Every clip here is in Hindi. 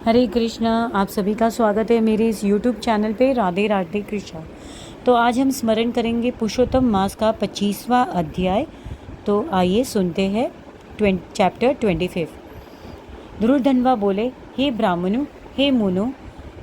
हरे कृष्णा। आप सभी का स्वागत है मेरे इस YouTube चैनल पे राधे राधे कृष्णा। तो आज हम स्मरण करेंगे पुरुषोत्तम मास का 25वां अध्याय। तो आइए सुनते हैं चैप्टर 25। ध्रुवधनवा बोले, हे ब्राह्मणों, हे मुनो,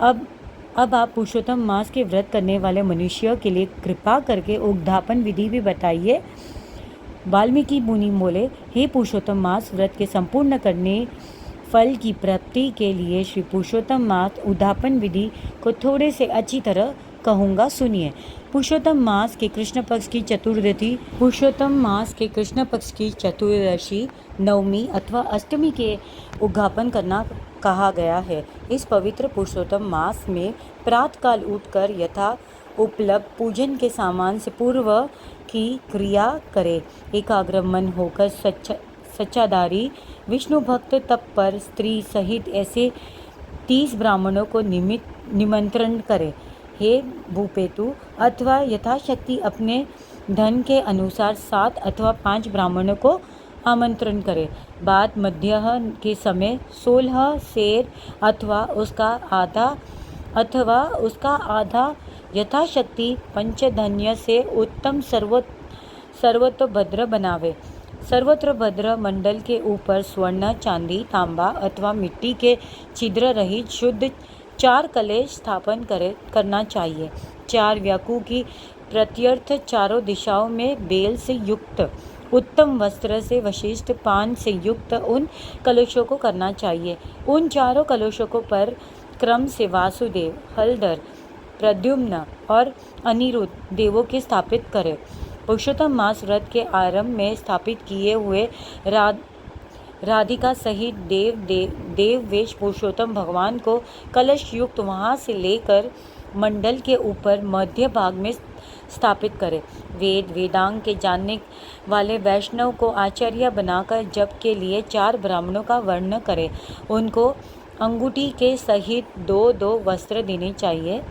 अब आप पुरुषोत्तम मास के व्रत करने वाले मनुष्यों के लिए कृपा करके उद्यापन विधि भी बताइए। वाल्मीकि मुनि बोले, हे पुरुषोत्तम मास व्रत के संपूर्ण करने फल की प्राप्ति के लिए श्री पुरुषोत्तम मास उद्यापन विधि को थोड़े से अच्छी तरह कहूँगा, सुनिए। पुरुषोत्तम मास के कृष्ण पक्ष की चतुर्दशी नवमी अथवा अष्टमी के उद्यापन करना कहा गया है। इस पवित्र पुरुषोत्तम मास में प्रातःकाल उठकर यथा उपलब्ध पूजन के सामान से पूर्व की क्रिया करे। एकाग्र मन होकर सच्चाधारी विष्णु भक्त तप पर स्त्री सहित ऐसे 30 ब्राह्मणों को निमंत्रण करे। हे भूपेतु, अथवा यथाशक्ति अपने धन के अनुसार 7 अथवा 5 ब्राह्मणों को आमंत्रण करे। बाद मध्याह्न के समय 16 शेर अथवा उसका आधा यथाशक्ति पंचधन्य से उत्तम सर्वतोभद्र बनावे। सर्वतोभद्र मंडल के ऊपर स्वर्ण, चांदी, तांबा अथवा मिट्टी के छिद्र रहित शुद्ध 4 कलश स्थापन करना चाहिए। 4 व्याकु की प्रत्यर्थ चारों दिशाओं में बेल से युक्त उत्तम वस्त्र से वशिष्ठ पान से युक्त उन कलशों को करना चाहिए। उन चारों कलशों को पर क्रम से वासुदेव, हलधर, प्रद्युम्न और अनिरुद्ध देवों के स्थापित करें। पुरुषोत्तम मास व्रत के आरंभ में स्थापित किए हुए राधिका सहित देव वेश पुरुषोत्तम भगवान को कलश युक्त वहां से लेकर मंडल के ऊपर मध्य भाग में स्थापित करें। वेदांग के जानने वाले वैष्णव को आचार्य बनाकर जप के लिए 4 ब्राह्मणों का वर्ण करें। उनको अंगूठी के सहित 2 वस्त्र देने चाहिए।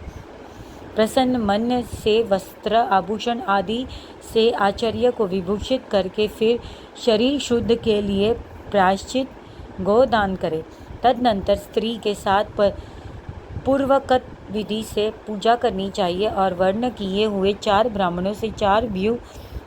प्रसन्न मन से वस्त्र, आभूषण आदि से आचार्य को विभूषित करके फिर शरीर शुद्ध के लिए प्रायश्चित गोदान करे। तदनंतर स्त्री के साथ पूर्वकत विधि से पूजा करनी चाहिए और वर्ण किए हुए 4 ब्राह्मणों से 4 व्यू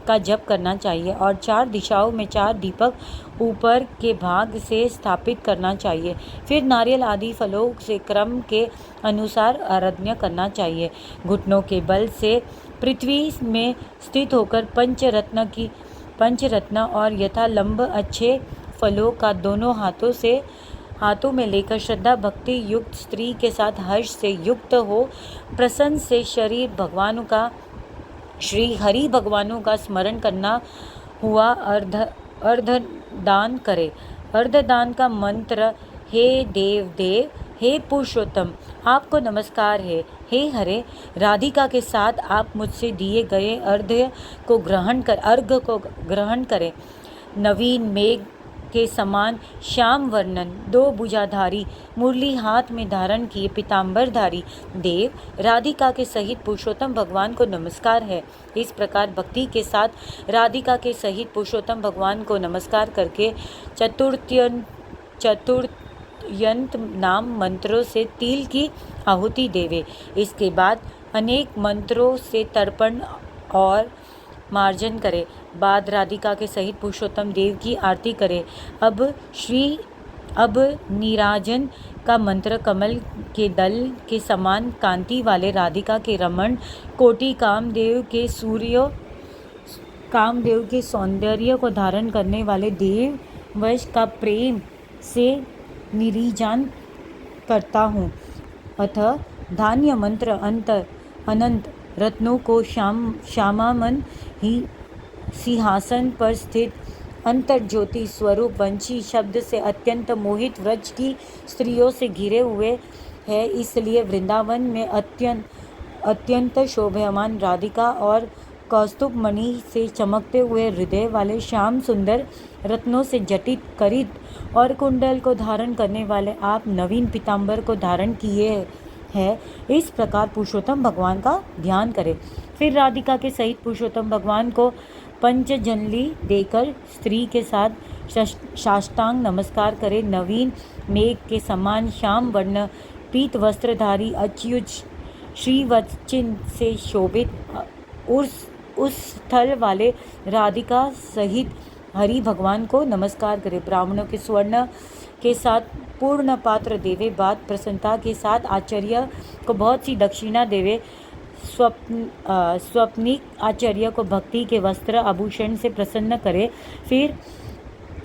का जप करना चाहिए और 4 दिशाओं में 4 दीपक ऊपर के भाग से स्थापित करना चाहिए। फिर नारियल आदि फलों से क्रम के अनुसार आराधना करना चाहिए। घुटनों के बल से पृथ्वी में स्थित होकर पंचरत्न और यथा लंब अच्छे फलों का दोनों हाथों में लेकर श्रद्धा भक्ति युक्त स्त्री के साथ हर्ष से युक्त हो प्रसन्न से श्री हरि भगवानों का स्मरण करना हुआ अर्धदान करे। अर्धदान का मंत्र, हे देव, हे पुरुषोत्तम, आपको नमस्कार है। हे हरे, राधिका के साथ आप मुझसे दिए गए अर्घ्य को ग्रहण करें। नवीन मेघ के समान श्याम वर्णन 2 भुजाधारी मुरली हाथ में धारण किए पीताम्बरधारी देव राधिका के सहित पुरुषोत्तम भगवान को नमस्कार है। इस प्रकार भक्ति के साथ राधिका के सहित पुरुषोत्तम भगवान को नमस्कार करके चतुर्थयंत नाम मंत्रों से तिल की आहुति देवे। इसके बाद अनेक मंत्रों से तर्पण और मार्जन करे। बाद राधिका के सहित पुरुषोत्तम देव की आरती करे। अब नीराजन का मंत्र कमल के दल के समान कांति वाले राधिका के रमण कोटि कामदेव के सौंदर्य को धारण करने वाले देव वश का प्रेम से निरीजन करता हूँ। अतः धान्य मंत्र अनंत रत्नों को श्यामामन ही सिंहासन पर स्थित अंतर्ज्योति स्वरूप वंशी शब्द से अत्यंत मोहित व्रज की स्त्रियों से घिरे हुए है। इसलिए वृंदावन में अत्यंत शोभायमान राधिका और कौस्तुभ मणि से चमकते हुए हृदय वाले श्याम सुंदर रत्नों से जटित करित और कुंडल को धारण करने वाले आप नवीन पीताम्बर को धारण किए है। इस प्रकार पुरुषोत्तम भगवान का ध्यान करें। फिर राधिका के सहित पुरुषोत्तम भगवान को पंचजनली देकर स्त्री के साथ साष्टांग नमस्कार करे। नवीन मेघ के समान श्याम वर्ण पीत वस्त्रधारी अच्युत श्रीवत्सचिन्ह से शोभित उस स्थल वाले राधिका सहित हरि भगवान को नमस्कार करे। ब्राह्मणों के स्वर्ण के साथ पूर्ण पात्र देवे। बाद प्रसन्नता के साथ आचार्य को बहुत सी दक्षिणा देवे। स्वप्निक आचार्य को भक्ति के वस्त्र आभूषण से प्रसन्न करे। फिर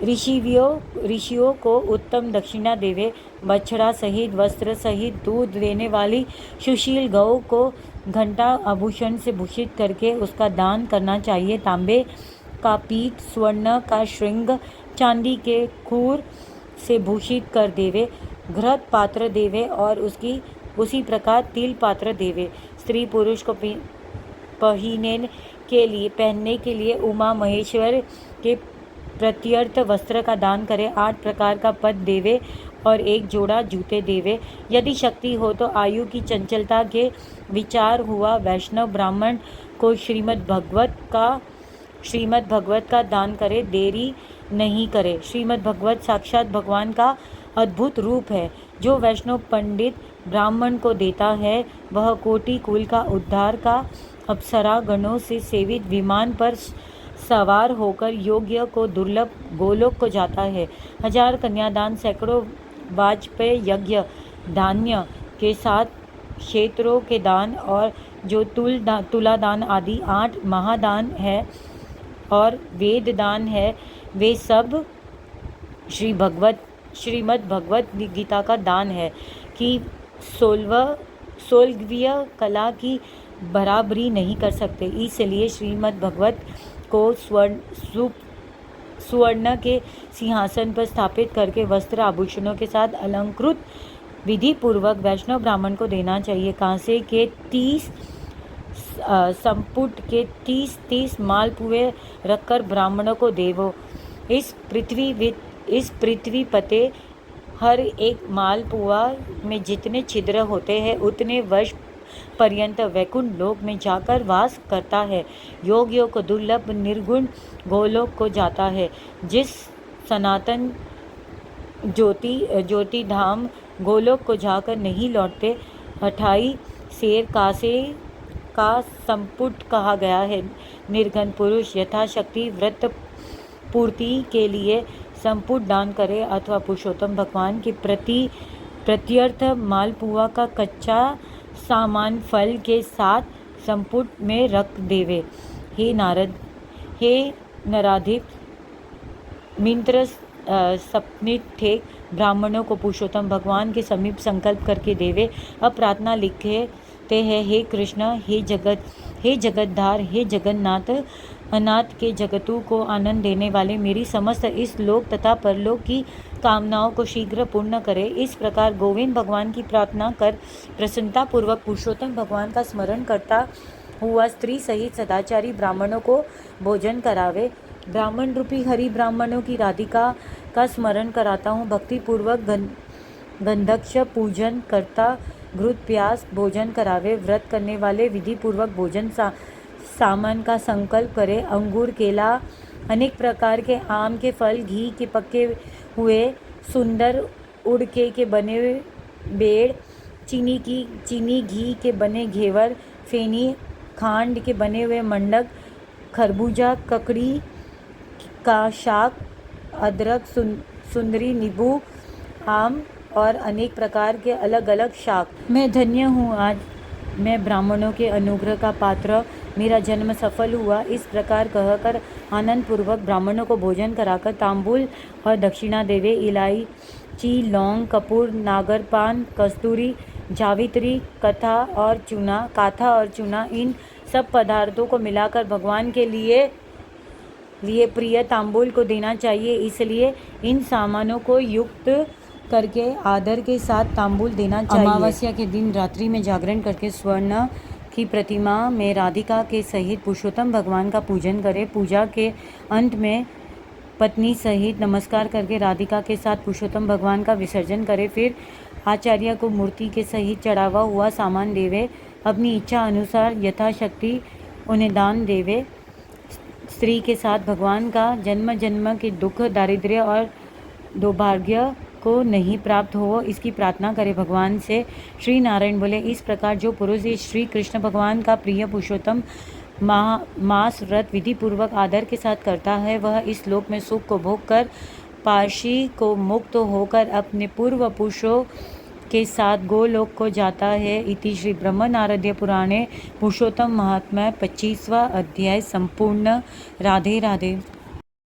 ऋषियों को उत्तम दक्षिणा देवे। बछड़ा सहित वस्त्र सहित दूध देने वाली सुशील गौ को घंटा आभूषण से भूषित करके उसका दान करना चाहिए। तांबे का पीठ, स्वर्ण का श्रृंग, चांदी के खूर से भूषित कर देवे। घृत पात्र देवे और उसी प्रकार तिल पात्र देवे। स्त्री पुरुष को पहनने के लिए उमा महेश्वर के प्रत्यर्थ वस्त्र का दान करे। 8 प्रकार का पद देवे और 1 जोड़ा जूते देवे। यदि शक्ति हो तो आयु की चंचलता के विचार हुआ वैष्णव ब्राह्मण को श्रीमद् भगवत का दान करे, देरी नहीं करे। श्रीमद् भगवत साक्षात भगवान का अद्भुत रूप है। जो वैष्णव पंडित ब्राह्मण को देता है वह कोटि कुल का उद्धार का अप्सरा गणों से सेवित विमान पर सवार होकर योग्य को दुर्लभ गोलोक को जाता है। 1000 कन्यादान, सैकड़ों वाजपेय यज्ञ, धान्य के साथ क्षेत्रों के दान और जो तुलादान आदि 8 महादान है और वेद दान है, वे सब श्रीमद् भगवत गीता का दान है कि 16वीं कला की बराबरी नहीं कर सकते। इसलिए श्रीमद् भगवत को सुवर्ण के सिंहासन पर स्थापित करके वस्त्र आभूषणों के साथ अलंकृत विधि पूर्वक वैष्णव ब्राह्मण को देना चाहिए। कांसे के 30 संपुट के 30 मालपुए रखकर ब्राह्मणों को देवो। इस पृथ्वी पते हर एक मालपुआ में जितने छिद्र होते हैं उतने वर्ष पर्यंत वैकुंठ लोक में जाकर वास करता है। योगियों को दुर्लभ निर्गुण गोलोक को जाता है। जिस सनातन ज्योति धाम गोलोक को जाकर नहीं लौटते, 28 शेर कासे का संपुट कहा गया है। निर्धन पुरुष यथाशक्ति व्रत पूर्ति के लिए संपुट दान करे अथवा पुरुषोत्तम भगवान के प्रत्यर्थ मालपुआ का कच्चा सामान फल के साथ संपुट में रख देवे। हे नराधिप मिंत्र सपनित ठेक ब्राह्मणों को पुरुषोत्तम भगवान के समीप संकल्प करके देवे। अब प्रार्थना लिखते हैं, हे कृष्ण, हे जगतधार, हे जगन्नाथ, अनाथ के जगतों को आनंद देने वाले मेरी समस्त इस लोक तथा परलोक की कामनाओं को शीघ्र पूर्ण करे। इस प्रकार गोविंद भगवान की प्रार्थना कर प्रसन्नता पूर्वक पुरुषोत्तम भगवान का स्मरण करता हुआ स्त्री सहित सदाचारी ब्राह्मणों को भोजन करावे। ब्राह्मण रूपी हरि ब्राह्मणों की राधिका का स्मरण कराता हूँ। भक्ति पूर्वक गंधक्ष पूजन करता घृत प्यास भोजन करावे। व्रत करने वाले विधि पूर्वक भोजन सामान का संकल्प करे। अंगूर, केला, अनेक प्रकार के आम के फल, घी के पके हुए सुंदर उड़के के बने हुए बेड़, चीनी घी के बने घेवर, फेनी, खांड के बने हुए मंडक, खरबूजा, ककड़ी का शाक, अदरक, सुंदरी, नींबू, आम और अनेक प्रकार के अलग अलग शाक। मैं धन्य हूँ, आज मैं ब्राह्मणों के अनुग्रह का पात्र, मेरा जन्म सफल हुआ। इस प्रकार कहकर आनंद पूर्वक ब्राह्मणों को भोजन कराकर तांबूल और दक्षिणा देवे। इलायची, लौंग, कपूर, नागरपान, कस्तूरी, जावित्री, काथा और चूना, इन सब पदार्थों को मिलाकर भगवान के लिए प्रिय तांबूल को देना चाहिए। इसलिए इन सामानों को युक्त करके आदर के साथ तांबूल देना चाहिए। अमावस्या के दिन रात्रि में जागरण करके स्वर्ण की प्रतिमा में राधिका के सहित पुरुषोत्तम भगवान का पूजन करें। पूजा के अंत में पत्नी सहित नमस्कार करके राधिका के साथ पुरुषोत्तम भगवान का विसर्जन करें। फिर आचार्य को मूर्ति के सहित चढ़ावा हुआ सामान देवे। अपनी इच्छा अनुसार यथाशक्ति उन्हें दान देवे। स्त्री के साथ भगवान का जन्म जन्म के दुख, दारिद्र्य और दुर्भाग्य को नहीं प्राप्त हो, इसकी प्रार्थना करे भगवान से। श्री नारायण बोले, इस प्रकार जो पुरुष इस श्री कृष्ण भगवान का प्रिय पुरुषोत्तम मास व्रत विधि पूर्वक आदर के साथ करता है, वह इस लोक में सुख को भोग कर पाशी को मुक्त होकर अपने पूर्व पुरुषों के साथ गोलोक को जाता है। इति श्री ब्रह्म नारदीय पुराणे पुरुषोत्तम महात्म्य 25वां अध्याय संपूर्ण। राधे राधे।